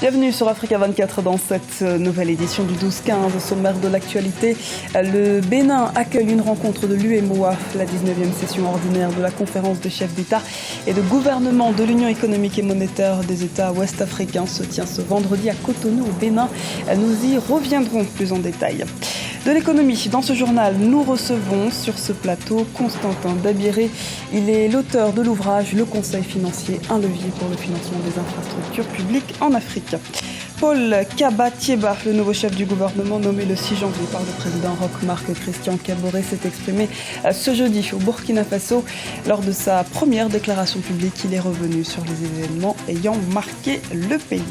Bienvenue sur Africa 24 dans cette nouvelle édition du 12-15. Au sommaire de l'actualité, le Bénin accueille une rencontre de l'UEMOA, la 19e session ordinaire de la conférence des chefs d'État et de gouvernement de l'Union économique et monétaire des États ouest-africains se tient ce vendredi à Cotonou au Bénin. Nous y reviendrons plus en détail. De l'économie, dans ce journal, nous recevons sur ce plateau Constantin Dabiré. Il est l'auteur de l'ouvrage Le Conseil financier, un levier pour le financement des infrastructures publiques en Afrique. Paul Kaba-Thiéba, le nouveau chef du gouvernement nommé le 6 janvier par le président Roch-Marc Christian Kaboré, s'est exprimé ce jeudi au Burkina Faso. Lors de sa première déclaration publique, il est revenu sur les événements ayant marqué le pays.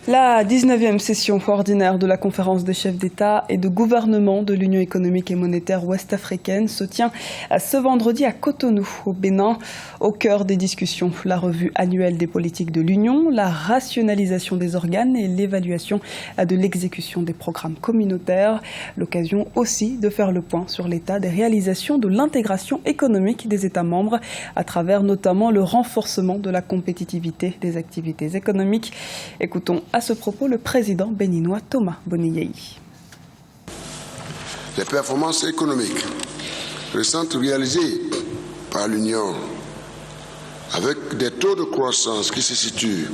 La 19e session ordinaire de la conférence des chefs d'État et de gouvernement de l'Union économique et monétaire ouest-africaine se tient ce vendredi à Cotonou, au Bénin. Au cœur des discussions, la revue annuelle des politiques de l'Union, la rationalisation des organes et l'évaluation de l'exécution des programmes communautaires. L'occasion aussi de faire le point sur l'état des réalisations de l'intégration économique des États membres, à travers notamment le renforcement de la compétitivité des activités économiques. Écoutons à ce propos le président béninois Thomas Boniyei. Les performances économiques récentes réalisées par l'Union, avec des taux de croissance qui se situent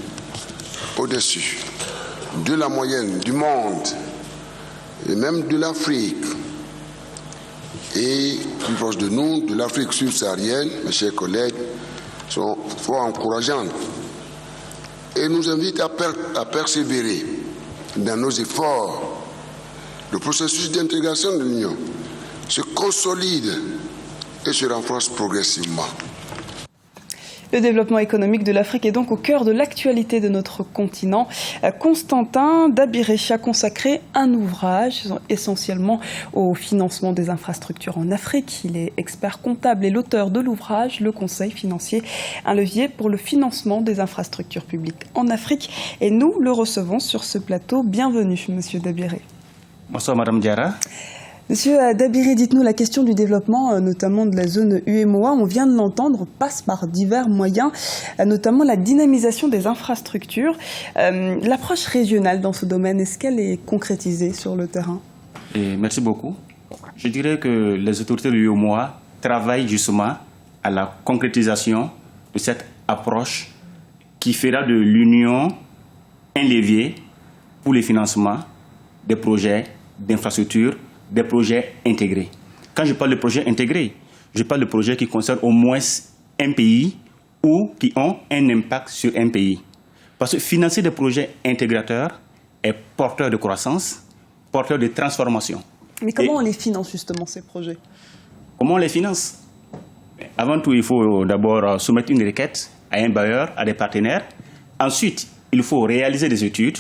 au-dessus de la moyenne du monde et même de l'Afrique, et plus proche de nous, de l'Afrique subsaharienne, mes chers collègues, sont fort encourageantes et nous invitent à persévérer dans nos efforts. Le processus d'intégration de l'Union se consolide et se renforce progressivement. Le développement économique de l'Afrique est donc au cœur de l'actualité de notre continent. Constantin Dabiré a consacré un ouvrage essentiellement au financement des infrastructures en Afrique. Il est expert comptable et l'auteur de l'ouvrage Le Conseil financier, un levier pour le financement des infrastructures publiques en Afrique. Et nous le recevons sur ce plateau. Bienvenue, Monsieur Dabiré. Bonsoir, Madame Diarra. Monsieur Dabiré, dites-nous, la question du développement, notamment de la zone UEMOA, on vient de l'entendre, passe par divers moyens, notamment la dynamisation des infrastructures. L'approche régionale dans ce domaine, est-ce qu'elle est concrétisée sur le terrain? Merci beaucoup. Je dirais que les autorités de l'UEMOA travaillent justement à la concrétisation de cette approche qui fera de l'Union un levier pour le financement des projets d'infrastructures, des projets intégrés. Quand je parle de projets intégrés, je parle de projets qui concernent au moins un pays ou qui ont un impact sur un pays. Parce que financer des projets intégrateurs est porteur de croissance, porteur de transformation. Mais comment on les finance justement, ces projets? Comment on les finance? Avant tout, il faut d'abord soumettre une requête à un bailleur, à des partenaires. Ensuite, il faut réaliser des études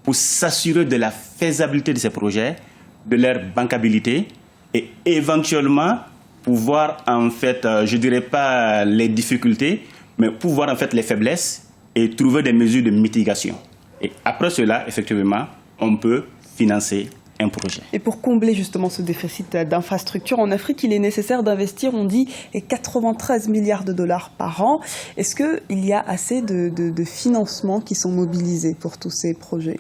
pour s'assurer de la faisabilité de ces projets, de leur bancabilité et éventuellement pouvoir en fait, je dirais pas les difficultés, mais pouvoir en fait les faiblesses et trouver des mesures de mitigation. Et après cela, effectivement, on peut financer un projet. Et pour combler justement ce déficit d'infrastructures en Afrique, il est nécessaire d'investir, on dit, 93 milliards de dollars par an. Est-ce qu'il y a assez de financements qui sont mobilisés pour tous ces projets?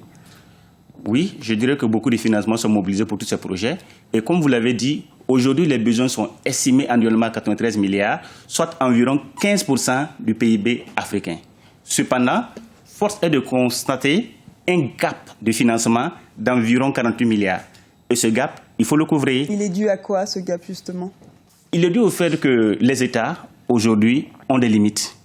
Oui, je dirais que beaucoup de financements sont mobilisés pour tous ces projets. Et comme vous l'avez dit, aujourd'hui, les besoins sont estimés annuellement à 93 milliards, soit environ 15% du PIB africain. Cependant, force est de constater un gap de financement d'environ 48 milliards. Et ce gap, il faut le couvrir. Il est dû à quoi, ce gap, justement? Il est dû au fait que les États, aujourd'hui, ont des limites,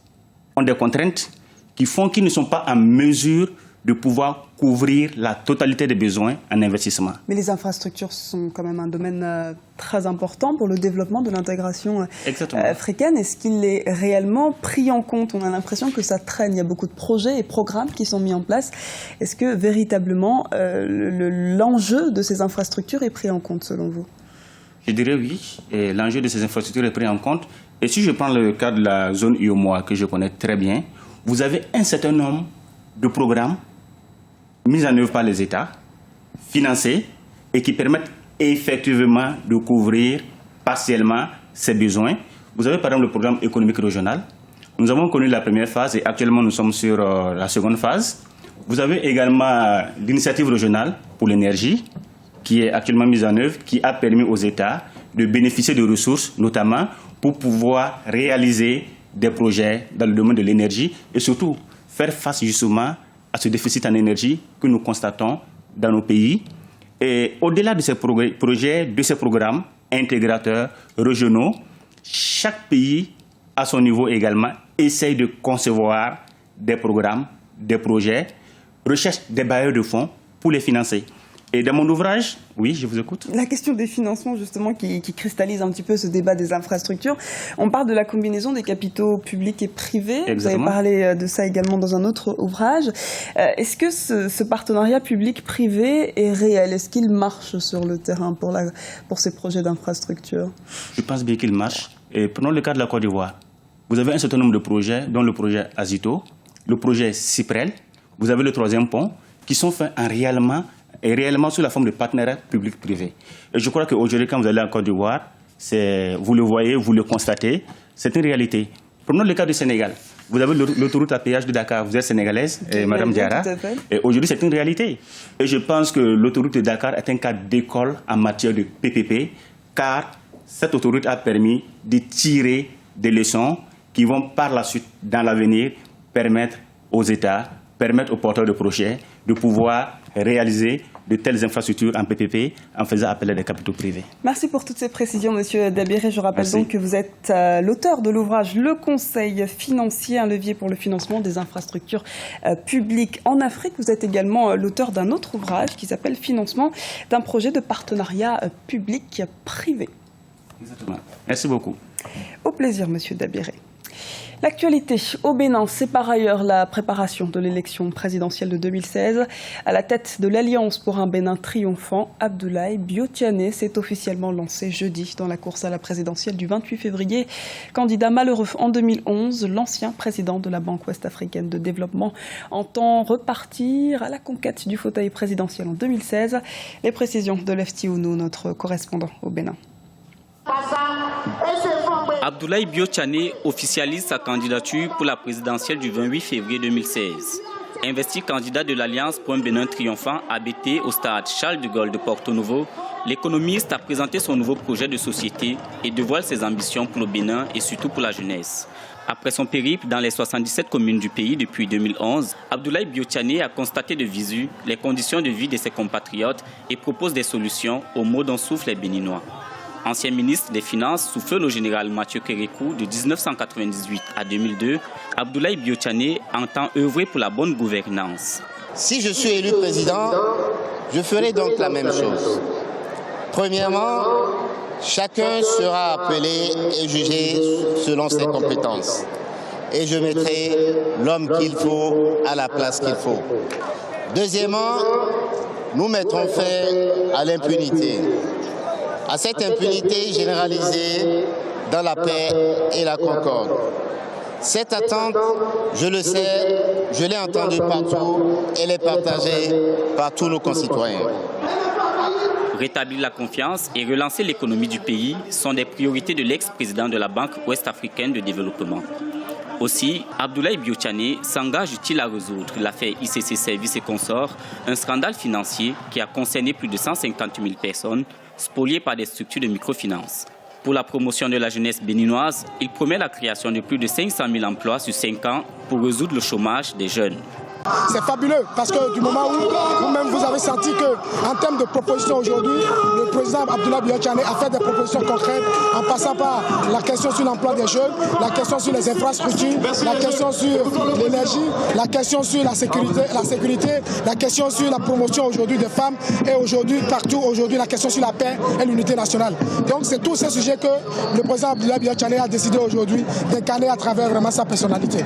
ont des contraintes qui font qu'ils ne sont pas en mesure de pouvoir couvrir la totalité des besoins en investissement. Mais les infrastructures sont quand même un domaine très important pour le développement de l'intégration africaine. Est-ce qu'il est réellement pris en compte? On a l'impression que ça traîne. Il y a beaucoup de projets et programmes qui sont mis en place. Est-ce que véritablement l'enjeu de ces infrastructures est pris en compte selon vous? Je dirais oui. L'enjeu de ces infrastructures est pris en compte. Et si je prends le cas de la zone UEMOA que je connais très bien, vous avez un certain nombre de programmes mis en œuvre par les États, financés et qui permettent effectivement de couvrir partiellement ces besoins. Vous avez par exemple le programme économique régional. Nous avons connu la première phase et actuellement nous sommes sur la seconde phase. Vous avez également l'initiative régionale pour l'énergie qui est actuellement mise en œuvre, qui a permis aux États de bénéficier de ressources, notamment pour pouvoir réaliser des projets dans le domaine de l'énergie et surtout faire face justement à ce déficit en énergie que nous constatons dans nos pays. Et au-delà de ces projets, de ces programmes intégrateurs régionaux, chaque pays, à son niveau également, essaye de concevoir des programmes, des projets, recherche des bailleurs de fonds pour les financer. Et dans mon ouvrage, oui, je vous écoute. La question des financements, justement, qui cristallise un petit peu ce débat des infrastructures. On parle de la combinaison des capitaux publics et privés. Exactement. Vous avez parlé de ça également dans un autre ouvrage. Est-ce que ce partenariat public-privé est réel? Est-ce qu'il marche sur le terrain pour ces projets d'infrastructure? Je pense bien qu'il marche. Et prenons le cas de la Côte d'Ivoire. Vous avez un certain nombre de projets, dont le projet Azito, le projet Cyprel. Vous avez le troisième pont, qui sont faits réellement sous la forme de partenariat public-privé. Et je crois qu'aujourd'hui, quand vous allez en Côte d'Ivoire, vous le voyez, vous le constatez, c'est une réalité. Prenons le cas du Sénégal. Vous avez l'autoroute à péage de Dakar, vous êtes sénégalaise, Madame Diarra, et aujourd'hui c'est une réalité. Et je pense que l'autoroute de Dakar est un cas d'école en matière de PPP, car cette autoroute a permis de tirer des leçons qui vont par la suite, dans l'avenir, permettre aux États, permettre aux porteurs de projets de pouvoir réaliser de telles infrastructures en PPP en faisant appel à des capitaux privés. Merci pour toutes ces précisions, Monsieur Dabiré. Je rappelle donc que vous êtes l'auteur de l'ouvrage Le Conseil financier, un levier pour le financement des infrastructures publiques en Afrique. Vous êtes également l'auteur d'un autre ouvrage qui s'appelle Financement d'un projet de partenariat public-privé. Exactement. Merci beaucoup. Au plaisir, Monsieur Dabiré. L'actualité au Bénin, c'est par ailleurs la préparation de l'élection présidentielle de 2016. À la tête de l'Alliance pour un Bénin triomphant, Abdoulaye Biotiané s'est officiellement lancé jeudi dans la course à la présidentielle du 28 février. Candidat malheureux en 2011, l'ancien président de la Banque ouest-africaine de développement entend repartir à la conquête du fauteuil présidentiel en 2016. Les précisions de Lefty Ounou, notre correspondant au Bénin. Abdoulaye Biotiané officialise sa candidature pour la présidentielle du 28 février 2016. Investi candidat de l'Alliance pour un Bénin triomphant ABT au stade Charles de Gaulle de Porto Novo, l'économiste a présenté son nouveau projet de société et dévoile ses ambitions pour le Bénin et surtout pour la jeunesse. Après son périple dans les 77 communes du pays depuis 2011, Abdoulaye Biotiané a constaté de visu les conditions de vie de ses compatriotes et propose des solutions aux maux dont souffrent les Béninois. Ancien ministre des Finances sous feu le général Mathieu Kérékou de 1998 à 2002, Abdoulaye Biotiané entend œuvrer pour la bonne gouvernance. Si je suis élu président, je ferai donc la même chose. Premièrement, chacun sera appelé et jugé selon ses compétences. Et je mettrai l'homme qu'il faut à la place qu'il faut. Deuxièmement, nous mettrons fin à l'impunité. À cette impunité généralisée dans la paix et la concorde. Cette attente, je le sais, je l'ai entendue partout et elle est partagée par tous nos concitoyens. Rétablir la confiance et relancer l'économie du pays sont des priorités de l'ex-président de la Banque ouest-africaine de développement. Aussi, Abdoulaye Biotiané s'engage-t-il à résoudre l'affaire ICC Services et Consorts, un scandale financier qui a concerné plus de 150 000 personnes, spoliées par des structures de microfinance. Pour la promotion de la jeunesse béninoise, il promet la création de plus de 500 000 emplois sur 5 ans pour résoudre le chômage des jeunes. C'est fabuleux parce que du moment où vous-même vous avez senti qu'en termes de propositions aujourd'hui, le président Abdoulaye Biotiané a fait des propositions concrètes en passant par la question sur l'emploi des jeunes, la question sur les infrastructures, la question sur l'énergie, la question sur la sécurité, la question sur la promotion aujourd'hui des femmes et aujourd'hui, partout aujourd'hui, la question sur la paix et l'unité nationale. Donc c'est tous ces sujets que le président Abdoulaye Biotiané a décidé aujourd'hui d'incarner à travers vraiment sa personnalité.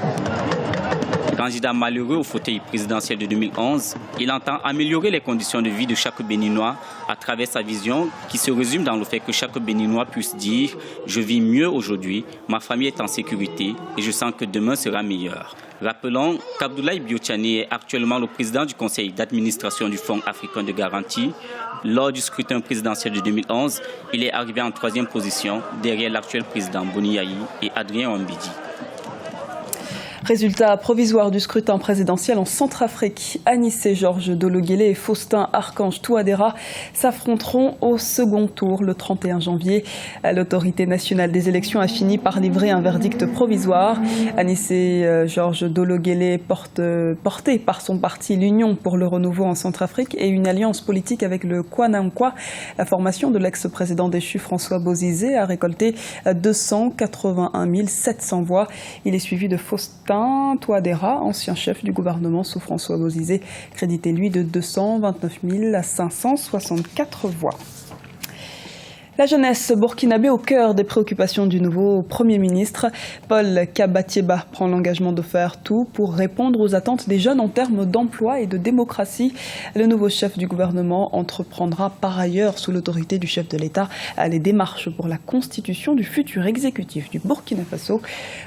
Candidat malheureux au fauteuil présidentiel de 2011, il entend améliorer les conditions de vie de chaque Béninois à travers sa vision qui se résume dans le fait que chaque Béninois puisse dire « Je vis mieux aujourd'hui, ma famille est en sécurité et je sens que demain sera meilleur ». Rappelons qu'Abdoulaye Biotiané est actuellement le président du conseil d'administration du Fonds africain de garantie. Lors du scrutin présidentiel de 2011, il est arrivé en 3e position derrière l'actuel président Boni Yayi et Adrien Ouambédi. Résultat provisoire du scrutin présidentiel en Centrafrique. Anissé Georges Dologuélé et Faustin Archange Touadéra s'affronteront au second tour le 31 janvier. L'autorité nationale des élections a fini par livrer un verdict provisoire. Anissé Georges Dologuélé, porté par son parti l'Union pour le renouveau en Centrafrique et une alliance politique avec le Kwanamkwa, la formation de l'ex-président déchu François Bozizé, a récolté 281 700 voix. Il est suivi de Faustin Touadéra, ancien chef du gouvernement sous François Bozizé, crédité lui de 229 564 voix. La jeunesse burkinabé au cœur des préoccupations du nouveau Premier ministre. Paul Kabatieba prend l'engagement de faire tout pour répondre aux attentes des jeunes en termes d'emploi et de démocratie. Le nouveau chef du gouvernement entreprendra par ailleurs, sous l'autorité du chef de l'État, les démarches pour la constitution du futur exécutif du Burkina Faso.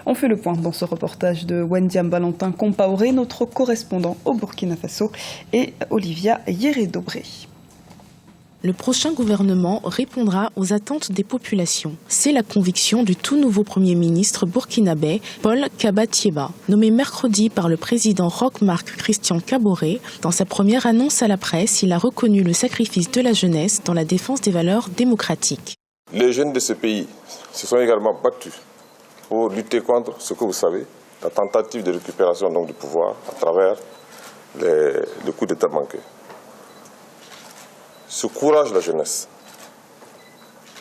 On fait le point dans ce reportage de Wendiam Valentin Compaoré, notre correspondant au Burkina Faso, et Olivia Yéré-Dobré. Le prochain gouvernement répondra aux attentes des populations. C'est la conviction du tout nouveau Premier ministre burkinabé, Paul Kabatieba, nommé mercredi par le président Roch-Marc Christian Kaboré. Dans sa première annonce à la presse, il a reconnu le sacrifice de la jeunesse dans la défense des valeurs démocratiques. Les jeunes de ce pays se sont également battus pour lutter contre ce que vous savez, la tentative de récupération donc, du pouvoir à travers le coup d'État manqué. Ce courage de la jeunesse,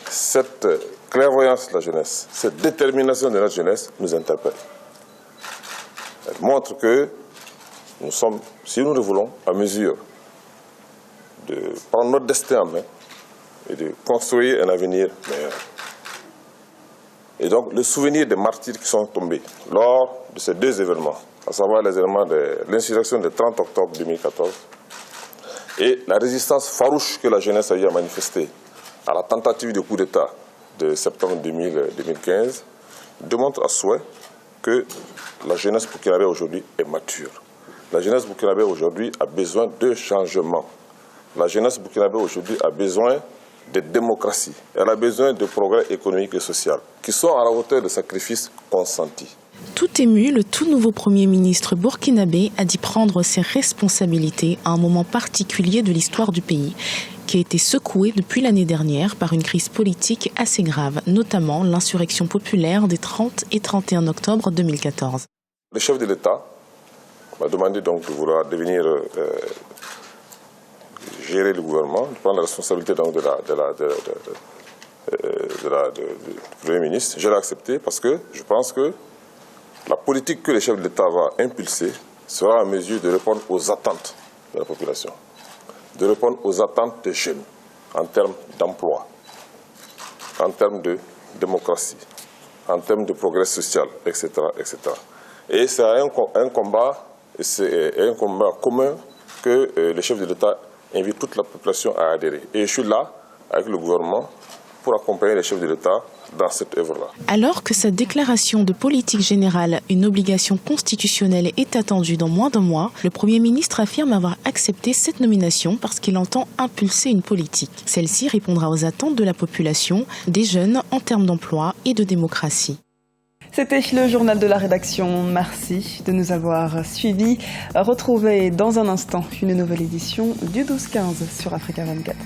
cette clairvoyance de la jeunesse, cette détermination de la jeunesse nous interpelle. Elle montre que nous sommes, si nous le voulons, à mesure de prendre notre destin en main et de construire un avenir meilleur. Et donc le souvenir des martyrs qui sont tombés lors de ces deux événements, à savoir les événements de l'insurrection du 30 octobre 2014, et la résistance farouche que la jeunesse a eu à manifester à la tentative de coup d'État de septembre 2015 démontre à souhait que la jeunesse burkinabé aujourd'hui est mature. La jeunesse burkinabé aujourd'hui a besoin de changement. La jeunesse burkinabé aujourd'hui a besoin de démocratie. Elle a besoin de progrès économique et social qui sont à la hauteur des sacrifices consentis. Tout ému, le tout nouveau Premier ministre burkinabé a dit prendre ses responsabilités à un moment particulier de l'histoire du pays, qui a été secoué depuis l'année dernière par une crise politique assez grave, notamment l'insurrection populaire des 30 et 31 octobre 2014. Le chef de l'État m'a demandé donc de vouloir devenir gérer le gouvernement, de prendre la responsabilité donc du Premier ministre. Je l'ai accepté parce que je pense que la politique que le chef de l'État va impulser sera en mesure de répondre aux attentes de la population, de répondre aux attentes des jeunes en termes d'emploi, en termes de démocratie, en termes de progrès social, etc. etc. Et c'est un combat commun que le chef de l'État invite toute la population à adhérer. Et je suis là, avec le gouvernement, pour accompagner les chefs de l'État dans cette œuvre-là. Alors que sa déclaration de politique générale, une obligation constitutionnelle, est attendue dans moins d'un mois, le Premier ministre affirme avoir accepté cette nomination parce qu'il entend impulser une politique. Celle-ci répondra aux attentes de la population, des jeunes en termes d'emploi et de démocratie. C'était le journal de la rédaction. Merci de nous avoir suivis. Retrouvez dans un instant une nouvelle édition du 12-15 sur Africa 24.